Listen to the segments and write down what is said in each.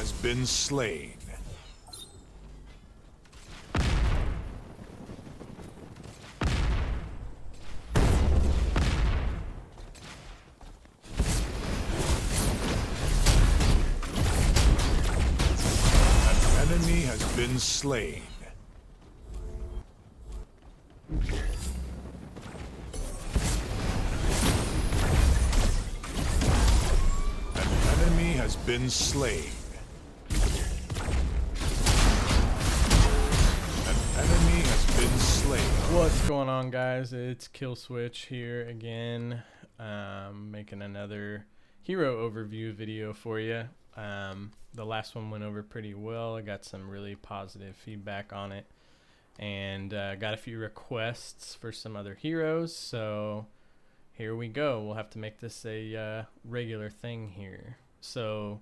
has been slain. An enemy has been slain. An enemy has been slain. An enemy has been slain. What's going on, guys? It's Kill Switch here again, making another hero overview video for you. The last one went over pretty well. I got some really positive feedback on it, and got a few requests for some other heroes, so here we go. We'll have to make this a regular thing here. So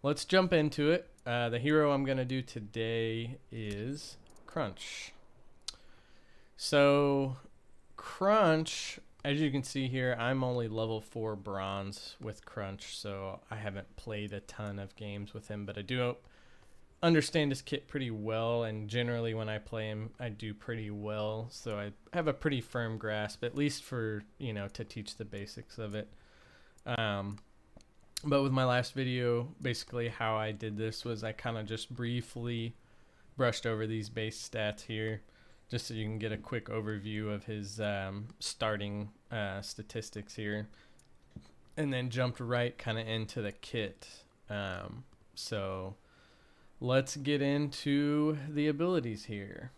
let's jump into it. The hero I'm going to do today is Crunch. So Crunch, as you can see here, I'm only level 4 bronze with Crunch, so I haven't played a ton of games with him, but I do understand his kit pretty well, and generally when I play him I do pretty well, so I have a pretty firm grasp, at least for, you know, to teach the basics of it. But with my last video, basically how I did this was I kind of just briefly brushed over these base stats here, just so you can get a quick overview of his starting statistics here, and then jumped right kind of into the kit. So let's get into the abilities here.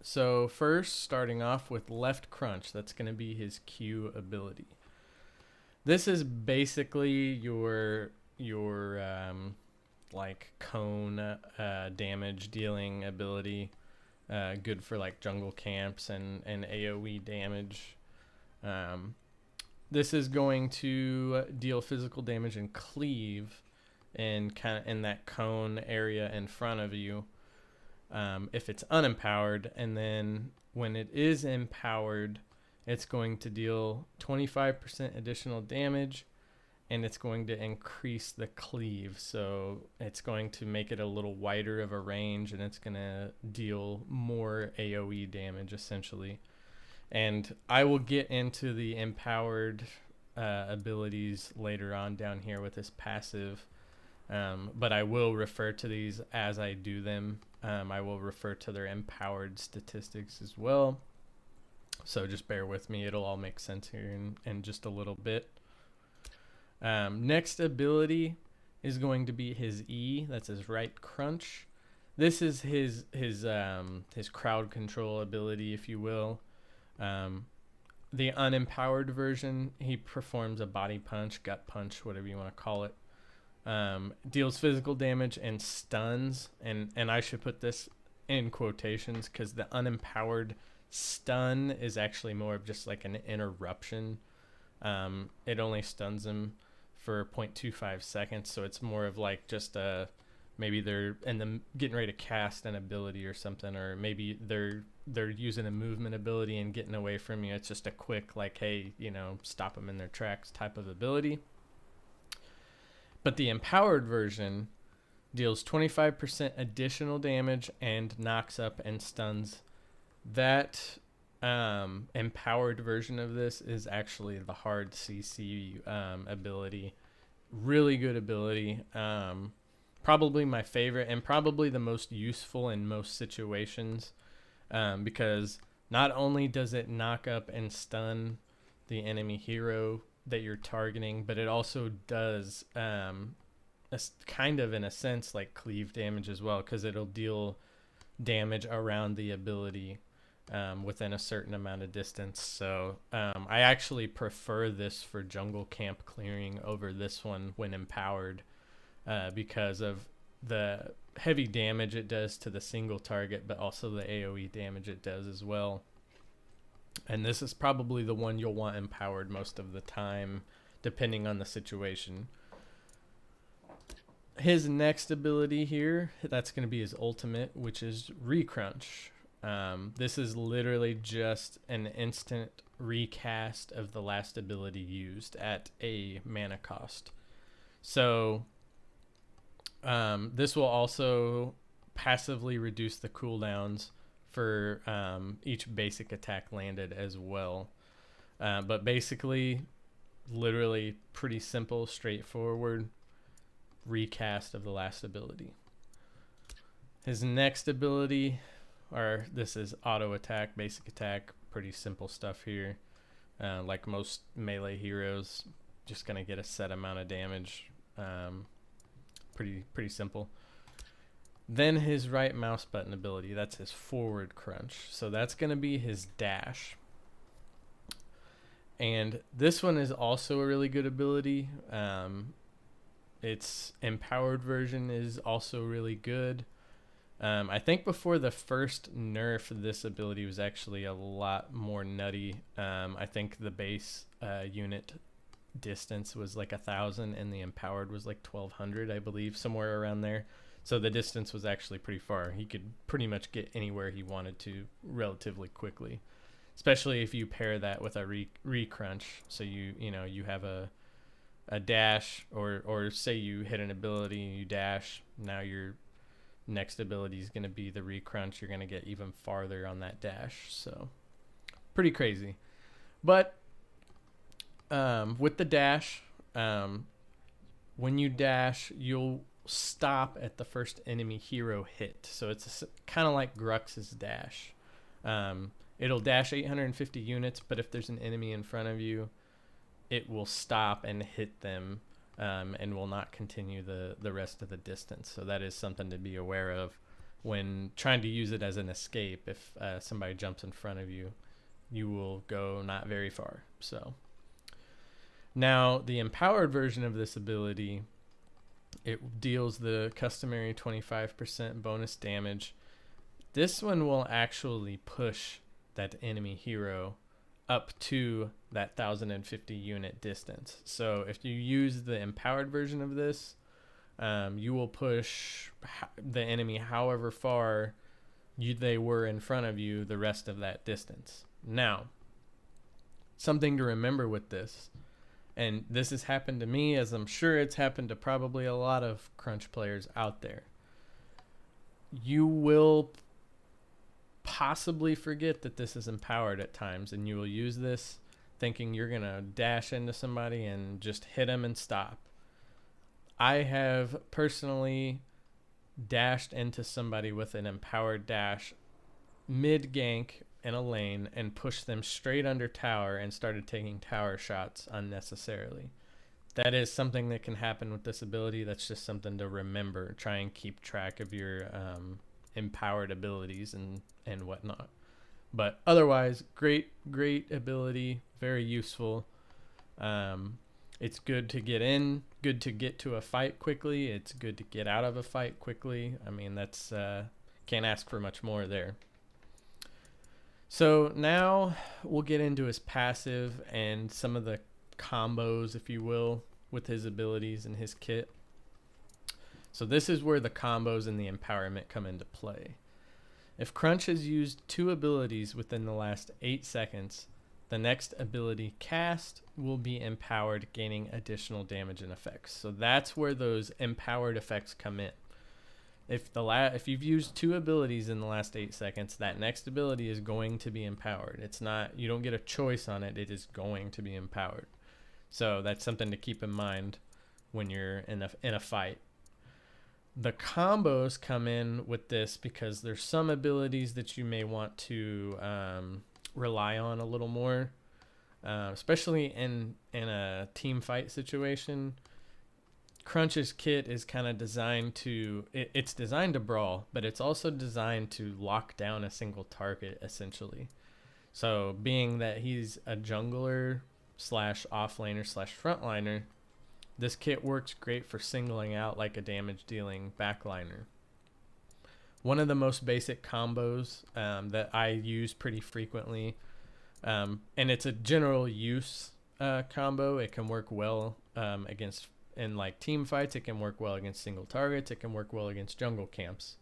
So first, starting off with left crunch, that's going to be his Q ability. This is basically your like cone damage dealing ability. Good for like jungle camps and AoE damage. This is going to deal physical damage and cleave and kind of in that cone area in front of you if it's unempowered, and then when it is empowered, it's going to deal 25% additional damage, and it's going to increase the cleave, so it's going to make it a little wider of a range, and it's going to deal more AoE damage essentially. And I will get into the empowered abilities later on down here with this passive, but I will refer to these as I do them. I will refer to their empowered statistics as well, so just bear with me, it'll all make sense here in just a little bit. Next ability is going to be his E. That's his right crunch. This is his crowd control ability, if you will. The unempowered version, he performs a body punch, gut punch, whatever you want to call it. Deals physical damage and stuns, and I should put this in quotations because the unempowered stun is actually more of just like an interruption. It only stuns him for 0.25 seconds, so it's more of like just maybe they're getting ready to cast an ability or something, or maybe they're using a movement ability and getting away from you. It's just a quick like, hey, you know, stop them in their tracks type of ability. But the empowered version deals 25% additional damage and knocks up and stuns. That empowered version of this is actually the hard CC ability. Really good ability. Probably my favorite and probably the most useful in most situations, because not only does it knock up and stun the enemy hero that you're targeting, but it also does kind of, in a sense, like cleave damage as well, because it'll deal damage around the ability within a certain amount of distance. So I actually prefer this for jungle camp clearing over this one when empowered, because of the heavy damage it does to the single target, but also the AoE damage it does as well. And this is probably the one you'll want empowered most of the time, depending on the situation. His next ability here, that's going to be his ultimate, which is Recrunch. This is literally just an instant recast of the last ability used at a mana cost. So This will also passively reduce the cooldowns for each basic attack landed as well. But basically, literally pretty simple, straightforward recast of the last ability. His next ability, or this is auto attack, basic attack, pretty simple stuff here. Like most melee heroes, just gonna get a set amount of damage. Pretty simple. Then his right mouse button ability, that's his forward crunch. So that's gonna be his dash. And this one is also a really good ability. Its empowered version is also really good. I think before the first nerf, this ability was actually a lot more nutty. I think the base unit distance was like 1,000 and the empowered was like 1,200, I believe, somewhere around there. So the distance was actually pretty far. He could pretty much get anywhere he wanted to relatively quickly, especially if you pair that with a re-crunch. So you have a dash, or say you hit an ability and you dash. Now your next ability is going to be the re-crunch. You're going to get even farther on that dash. So pretty crazy. But with the dash, when you dash, you'll stop at the first enemy hero hit. So it's kind of like Grux's dash. It'll dash 850 units, but if there's an enemy in front of you, it will stop and hit them, and will not continue the rest of the distance. So that is something to be aware of when trying to use it as an escape. If somebody jumps in front of you, you will go not very far. So now the empowered version of this ability, it deals the customary 25% bonus damage. This one will actually push that enemy hero up to that 1,050 unit distance. So if you use the empowered version of this, you will push the enemy however far they were in front of you the rest of that distance. Now, something to remember with this, and this has happened to me, as I'm sure it's happened to probably a lot of crunch players out there. You will possibly forget that this is empowered at times, and you will use this thinking you're gonna dash into somebody and just hit them and stop. I have personally dashed into somebody with an empowered dash mid gank in a lane and pushed them straight under tower and started taking tower shots unnecessarily. That is something that can happen with this ability. That's just something to remember. Try and keep track of your empowered abilities and whatnot. But otherwise, great ability, very useful. It's good to get in, good to get to a fight quickly. It's good to get out of a fight quickly. I mean, that's can't ask for much more there. So now we'll get into his passive and some of the combos, if you will, with his abilities and his kit. So this is where the combos and the empowerment come into play. If Crunch has used 2 abilities within the last 8 seconds, the next ability cast will be empowered, gaining additional damage and effects. So that's where those empowered effects come in. If you've used 2 abilities in the last 8 seconds, that next ability is going to be empowered. It's not, you don't get a choice on it. It is going to be empowered. So that's something to keep in mind when you're in a fight. The combos come in with this because there's some abilities that you may want to rely on a little more, especially in a team fight situation. Crunch's kit is kind of designed to, it's designed to brawl, but it's also designed to lock down a single target, essentially. So being that he's a jungler / offlaner / frontliner, this kit works great for singling out like a damage dealing backliner. One of the most basic combos that I use pretty frequently, and it's a general use combo. It can work well against, in like team fights. It can work well against single targets. It can work well against jungle camps.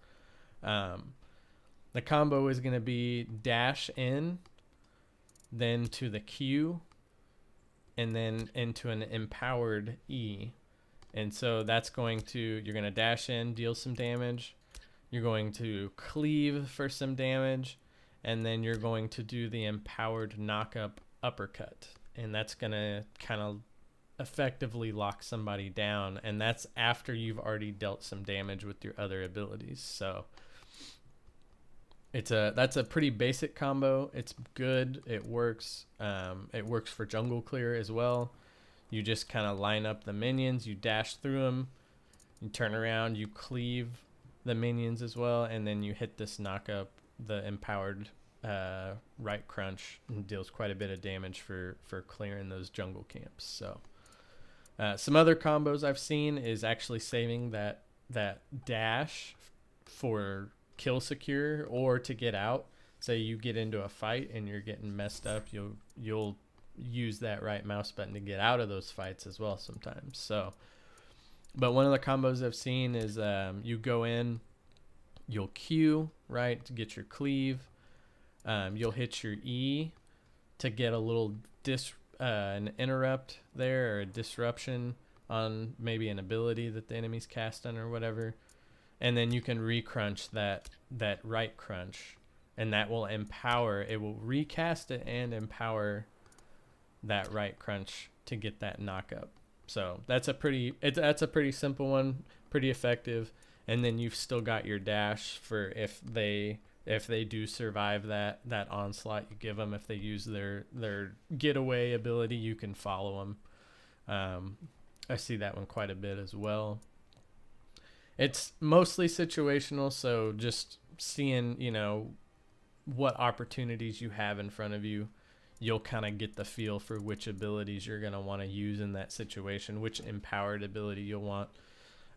The combo is going to be dash in, then to the Q, and then into an empowered E, And so that's you're going to dash in, deal some damage. You're going to cleave for some damage. And then you're going to do the empowered knock-up uppercut. And that's going to kind of effectively lock somebody down. And that's after you've already dealt some damage with your other abilities. So that's a pretty basic combo. It's good. It works. It works for jungle clear as well. You just kind of line up the minions. You dash through them. You turn around. You cleave the minions as well. And then you hit this knock-up, the empowered right crunch, and deals quite a bit of damage for clearing those jungle camps. So some other combos I've seen is actually saving that dash for kill secure or to get out. Say you get into a fight and you're getting messed up, you'll use that right mouse button to get out of those fights as well sometimes. So, but one of the combos I've seen is you go in, you'll Q, right, to get your cleave. You'll hit your E to get a little an interrupt there, or a disruption on maybe an ability that the enemy's casting or whatever. And then you can recrunch that right crunch, and that will empower. It will recast it and empower that right crunch to get that knockup. So that's a pretty simple one, pretty effective. And then you've still got your dash for if they do survive that onslaught you give them. If they use their getaway ability, you can follow them. I see that one quite a bit as well. It's mostly situational, so just seeing, what opportunities you have in front of you, you'll kind of get the feel for which abilities you're going to want to use in that situation, which empowered ability you'll want.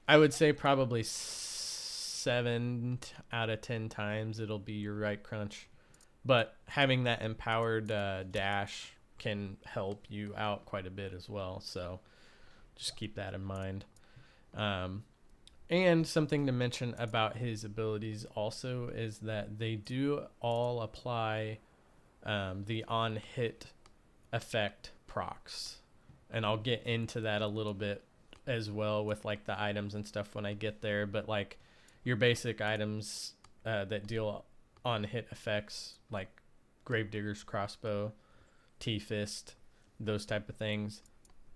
I would say probably 7 out of 10 times it'll be your right crunch, but having that empowered dash can help you out quite a bit as well, so just keep that in mind. And something to mention about his abilities also is that they do all apply the on-hit effect procs, and I'll get into that a little bit as well with like the items and stuff when I get there. But like your basic items that deal on-hit effects, like Gravedigger's Crossbow, T-Fist, those type of things,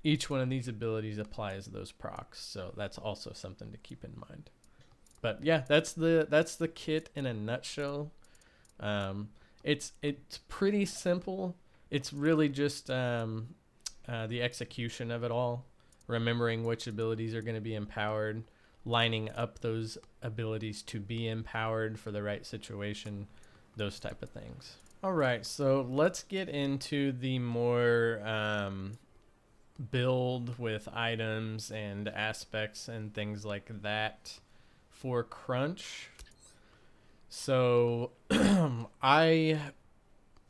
each one of these abilities applies those procs, so that's also something to keep in mind. But yeah, that's the kit in a nutshell. It's pretty simple. It's really just the execution of it all, remembering which abilities are going to be empowered, lining up those abilities to be empowered for the right situation, those type of things. All right, so let's get into the more build with items and aspects and things like that for Crunch. So I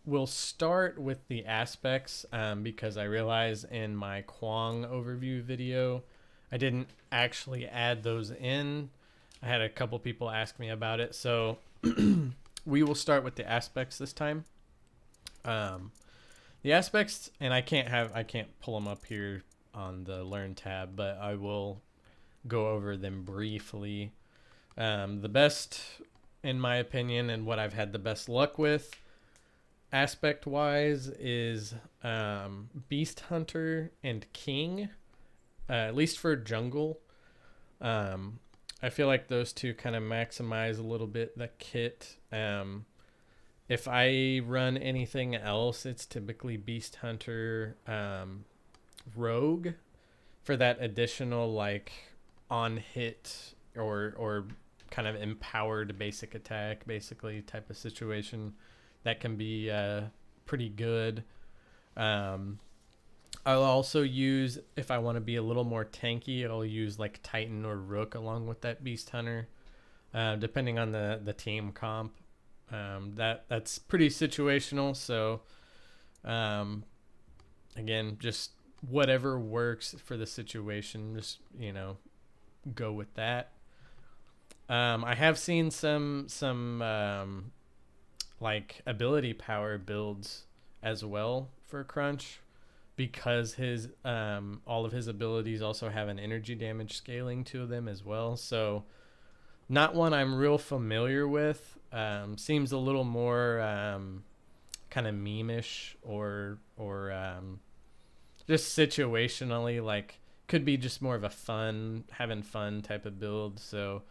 will start with the aspects because I realize in my Kwong overview video I didn't actually add those in. I had a couple people ask me about it, so we will start with the aspects this time. The aspects, and I can't pull them up here on the Learn tab, but I will go over them briefly. The best, in my opinion, and what I've had the best luck with, aspect-wise, is Beast Hunter and King, at least for jungle. I feel like those two kind of maximize a little bit the kit. If I run anything else, it's typically Beast Hunter, Rogue, for that additional like on hit or kind of empowered basic attack, basically type of situation that can be pretty good. I'll also use, if I want to be a little more tanky, I'll use like Titan or Rook along with that Beast Hunter, depending on the team comp. That's pretty situational, so again, just whatever works for the situation, just go with that. I have seen some like ability power builds as well for Crunch. because his all of his abilities also have an energy damage scaling to them as well. So not one I'm real familiar with. Seems a little more kind of meme-ish or just situationally, like could be just more of a having fun type of build. So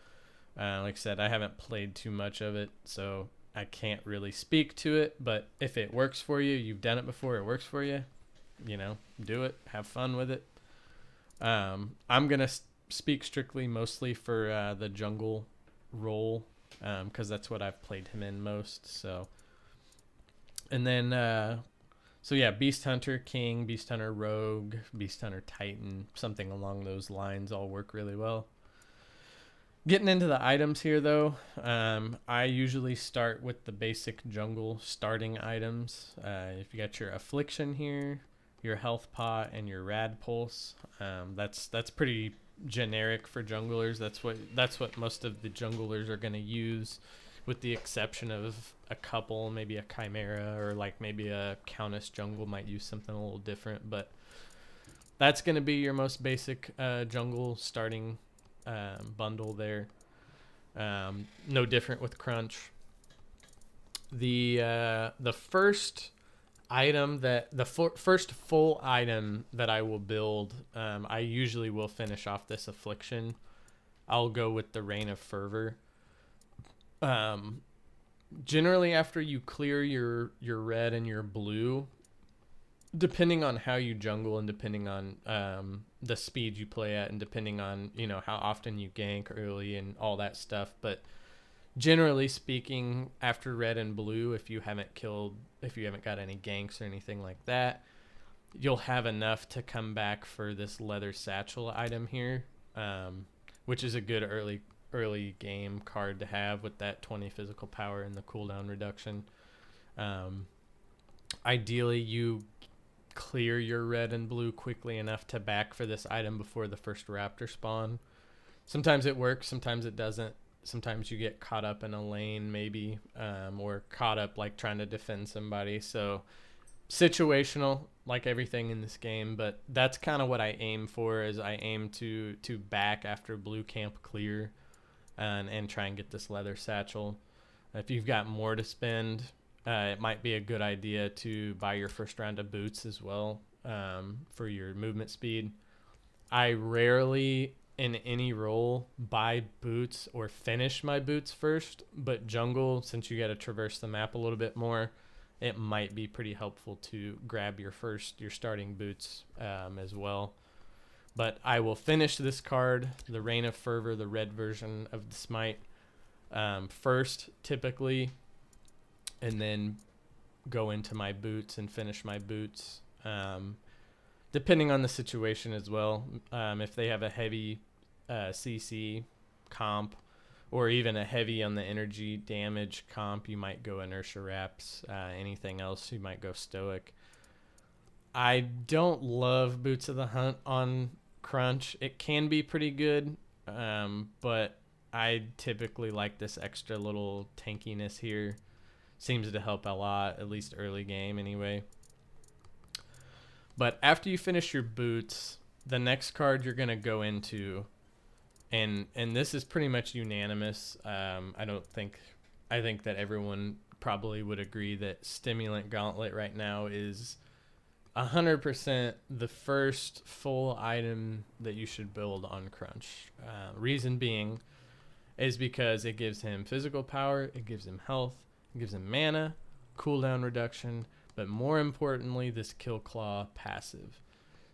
like I said, I haven't played too much of it, so I can't really speak to it. But if it works for you, you've done it before, it works for you, do it, have fun with it. I'm gonna speak strictly mostly for the jungle role, because that's what I've played him in most. So, and then so yeah, Beast Hunter King, Beast Hunter Rogue, Beast Hunter Titan, something along those lines all work really well. Getting into the items here, though, I usually start with the basic jungle starting items. If you got your Affliction here, your Health Pot, and your Rad Pulse, that's pretty generic for junglers. That's what most of the junglers are going to use, with the exception of a couple, maybe a Chimera, or like maybe a Countess jungle might use something a little different. But that's going to be your most basic jungle starting bundle there. No different with Crunch. The first item first full item that I will build, I usually will finish off this Affliction. I'll go with the Reign of Fervor. Generally after you clear your red and your blue, depending on how you jungle and depending on the speed you play at, and depending on how often you gank early and all that stuff, but generally speaking, after red and blue, if you haven't got any ganks or anything like that, you'll have enough to come back for this leather satchel item here, which is a good early game card to have with that 20 physical power and the cooldown reduction. Ideally, you clear your red and blue quickly enough to back for this item before the first raptor spawn. Sometimes it works, sometimes it doesn't. Sometimes you get caught up in a lane maybe, or caught up like trying to defend somebody. So situational, like everything in this game, but that's kind of what I aim for. Is I aim to back after blue camp clear, and try and get this leather satchel. If you've got more to spend, it might be a good idea to buy your first round of boots as well, for your movement speed. I rarely in any role buy boots or finish my boots first, but jungle, since you got to traverse the map a little bit more, it might be pretty helpful to grab your starting boots as well. But I will finish this card, the Reign of Fervor, the red version of the Smite, first typically, and then go into my boots and finish my boots, depending on the situation as well. If they have a heavy CC comp, or even a heavy on the energy damage comp, you might go Inertia Wraps. Anything else, you might go Stoic. I don't love Boots of the Hunt on Crunch. It can be pretty good, but I typically like this extra little tankiness here. Seems to help a lot, at least early game anyway. But after you finish your boots, the next card you're going to go into, and this is pretty much unanimous. I think that everyone probably would agree that Stimulant Gauntlet right now is 100% the first full item that you should build on Crunch. Reason being is because it gives him physical power, it gives him health, it gives him mana, cooldown reduction, but more importantly, this Kill Claw passive.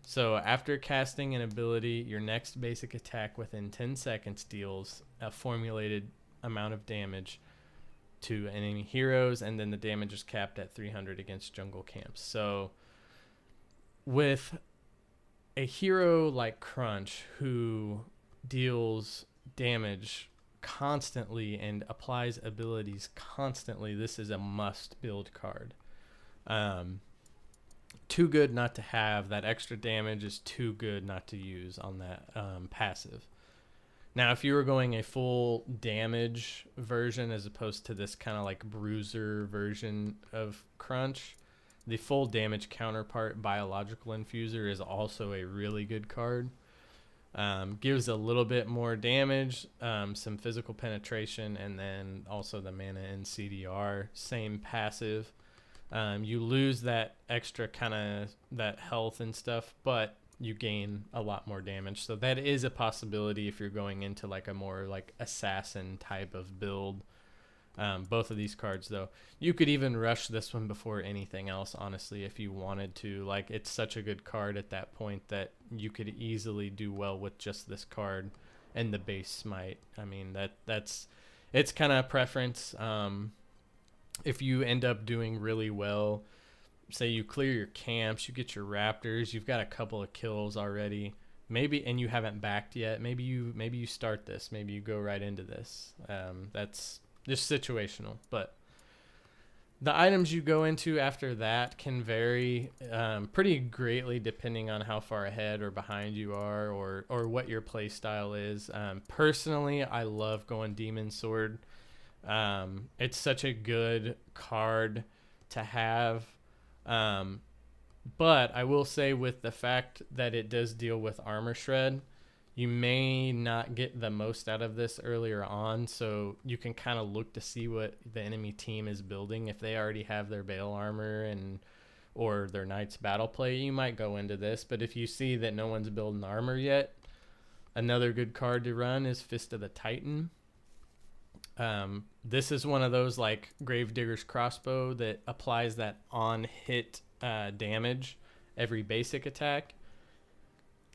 So after casting an ability, your next basic attack within 10 seconds deals a formulated amount of damage to enemy heroes, and then the damage is capped at 300 against jungle camps. So with a hero like Crunch, who deals damage constantly and applies abilities constantly, this is a must build card. Too good not to have. That extra damage is too good not to use on that passive. Now, if you were going a full damage version as opposed to this kind of like bruiser version of Crunch, The full damage counterpart, Biological Infuser, is also a really good card. Gives a little bit more damage, some physical penetration, and then also the mana and CDR. Same passive. You lose that extra kind of that health and stuff, but you gain a lot more damage. So that is a possibility if you're going into like a more like assassin type of build. Both of these cards, though, you could even rush this one before anything else, honestly, if you wanted to. Like, it's such a good card at that point that you could easily do well with just this card and the base smite. I mean, it's kind of a preference. If you end up doing really well, say you clear your camps, you get your raptors, you've got a couple of kills already, maybe, and you haven't backed yet. Maybe you start this. Maybe you go right into this. That's just situational, but the items you go into after that can vary pretty greatly depending on how far ahead or behind you are, or what your play style is. Personally, I love going Demon Sword. It's such a good card to have, but I will say, with the fact that it does deal with armor shred, you may not get the most out of this earlier on, so you can kind of look to see what the enemy team is building. If they already have their Bale armor or their Knight's battle play, you might go into this. But if you see that no one's building armor yet, another good card to run is Fist of the Titan. This is one of those like Gravedigger's Crossbow that applies that on-hit damage every basic attack.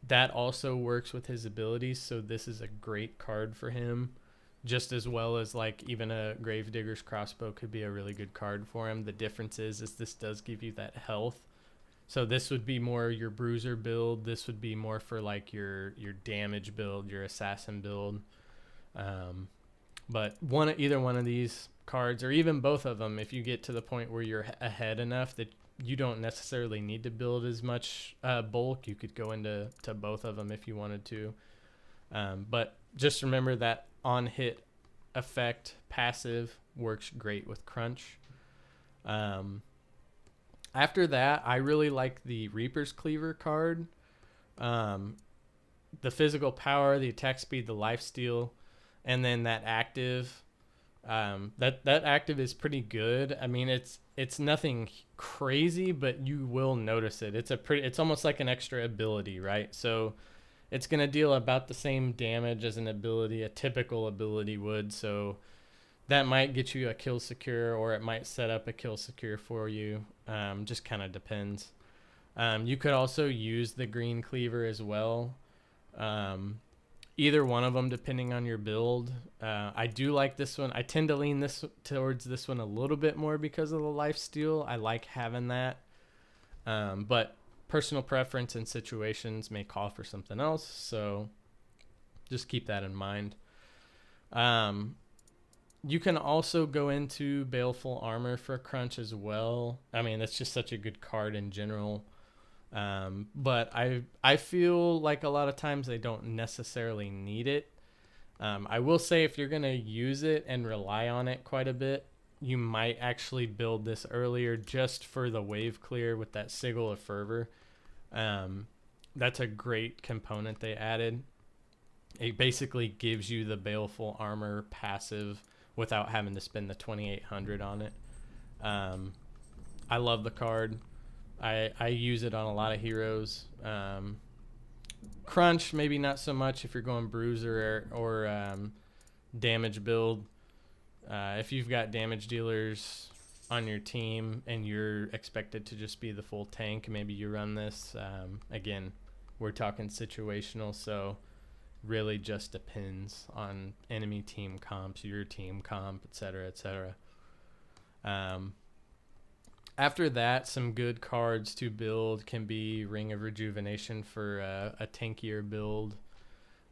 That also works with his abilities, so this is a great card for him, just as well as like even a Gravedigger's Crossbow could be a really good card for him. The difference is this does give you that health, so this would be more your bruiser build. This would be more for like your damage build, your assassin build. But either one of these cards, or even both of them, if you get to the point where you're ahead enough that you don't necessarily need to build as much bulk, you could go into both of them if you wanted to. But just remember that on-hit effect passive works great with Crunch. After that, I really like the Reaper's Cleaver card. The physical power, the attack speed, the lifesteal, and then that active. That active is pretty good. I mean, it's nothing crazy, but you will notice it. It's almost like an extra ability, right? So it's going to deal about the same damage as a typical ability would. So that might get you a kill secure, or it might set up a kill secure for you. Just kind of depends. You could also use the Green Cleaver as well. Either one of them, depending on your build. I do like this one. I tend to lean towards this one a little bit more because of the lifesteal. I like having that. But personal preference and situations may call for something else, so just keep that in mind. You can also go into Baleful Armor for Crunch as well. I mean, that's just such a good card in general. But I feel like a lot of times they don't necessarily need it. I will say, if you're going to use it and rely on it quite a bit, you might actually build this earlier just for the wave clear with that Sigil of Fervor. That's a great component they added. It basically gives you the Baleful Armor passive without having to spend the 2,800 on it. I love the card. I use it on a lot of heroes. Crunch, maybe not so much if you're going bruiser or damage build. If you've got damage dealers on your team and you're expected to just be the full tank, maybe you run this. Again, we're talking situational, so really just depends on enemy team comps, your team comp, etc., etc. After that, some good cards to build can be Ring of Rejuvenation for a tankier build,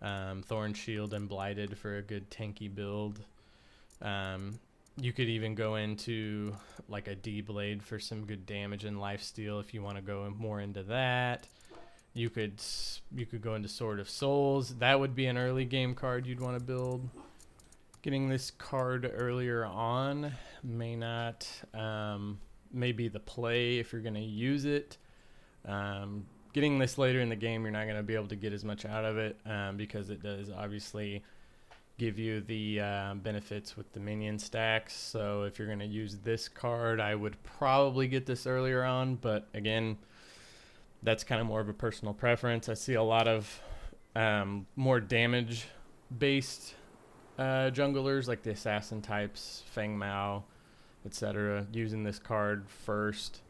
Thorn Shield and Blighted for a good tanky build. You could even go into like a D-Blade for some good damage and lifesteal if you want to go more into that. You could go into Sword of Souls. That would be an early game card you'd want to build. Getting this card earlier on may not maybe the play if you're going to use it. Getting this later in the game, you're not going to be able to get as much out of it because it does obviously give you the benefits with the minion stacks. So if you're going to use this card, I would probably get this earlier on, but again, that's kind of more of a personal preference. I see a lot of more damage based junglers like the assassin types, Feng Mao, etc., using this card first.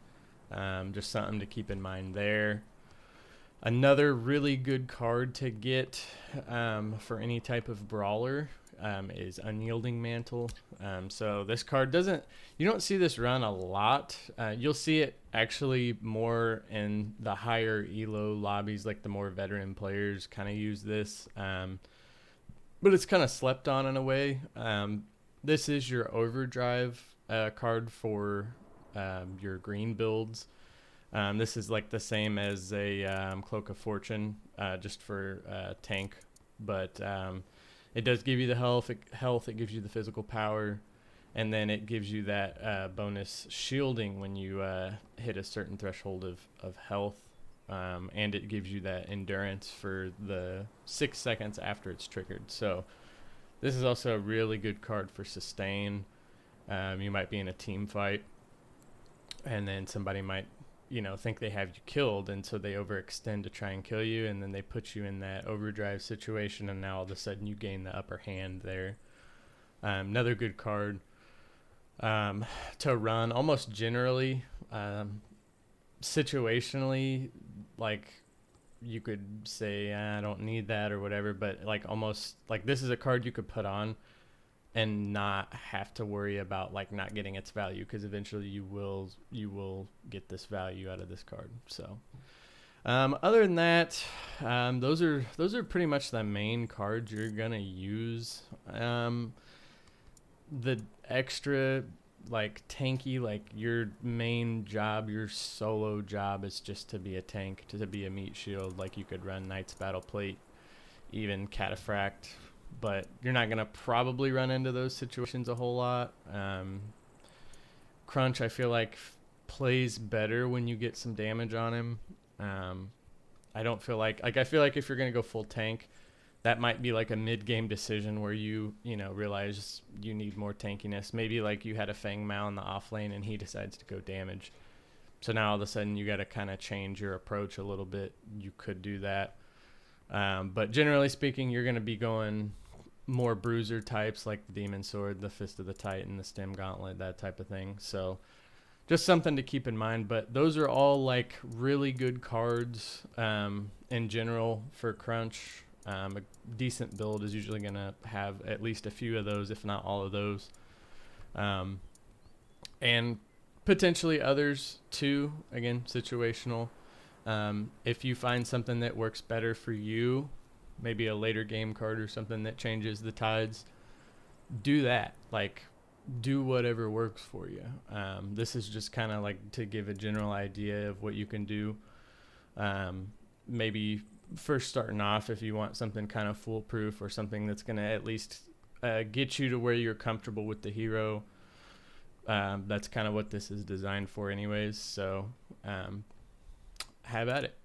Just something to keep in mind there. Another really good card to get for any type of brawler is Unyielding Mantle. So this card you don't see this run a lot. You'll see it actually more in the higher elo lobbies, like the more veteran players kind of use this. But it's kind of slept on in a way. This is your overdrive card for your green builds. This is like the same as a Cloak of Fortune, just for tank, but it does give you the health. It gives you the physical power, and then it gives you that bonus shielding when you hit a certain threshold of health, and it gives you that endurance for the 6 seconds after it's triggered. So this is also a really good card for sustain. You might be in a team fight, and then somebody might think they have you killed, and so they overextend to try and kill you, and then they put you in that overdrive situation, and now all of a sudden you gain the upper hand there. Another good card to run almost generally, situationally, like you could say I don't need that or whatever, but like almost like this is a card you could put on and not have to worry about like not getting its value, because eventually you will get this value out of this card. So other than that, those are pretty much the main cards you're gonna use. The extra like tanky, like your main job, your solo job is just to be a tank, to be a meat shield. Like you could run Knight's Battle Plate, even Cataphract, but you're not going to probably run into those situations a whole lot. Crunch, I feel like, plays better when you get some damage on him. I don't feel like I feel like if you're going to go full tank, that might be like a mid-game decision where you realize you need more tankiness. Maybe like you had a Feng Mao in the off lane and he decides to go damage. So now all of a sudden you got to kind of change your approach a little bit. You could do that. But generally speaking, you're going to be going more bruiser types like the Demon Sword, the Fist of the Titan, the Stem Gauntlet, that type of thing. So just something to keep in mind. But those are all like really good cards in general for Crunch. A decent build is usually going to have at least a few of those, if not all of those. And potentially others too, again, situational. If you find something that works better for you, maybe a later game card or something that changes the tides, do that. Like, do whatever works for you. This is just kind of like to give a general idea of what you can do. Maybe first starting off, if you want something kind of foolproof or something that's going to at least get you to where you're comfortable with the hero. That's kind of what this is designed for anyways. So have at it.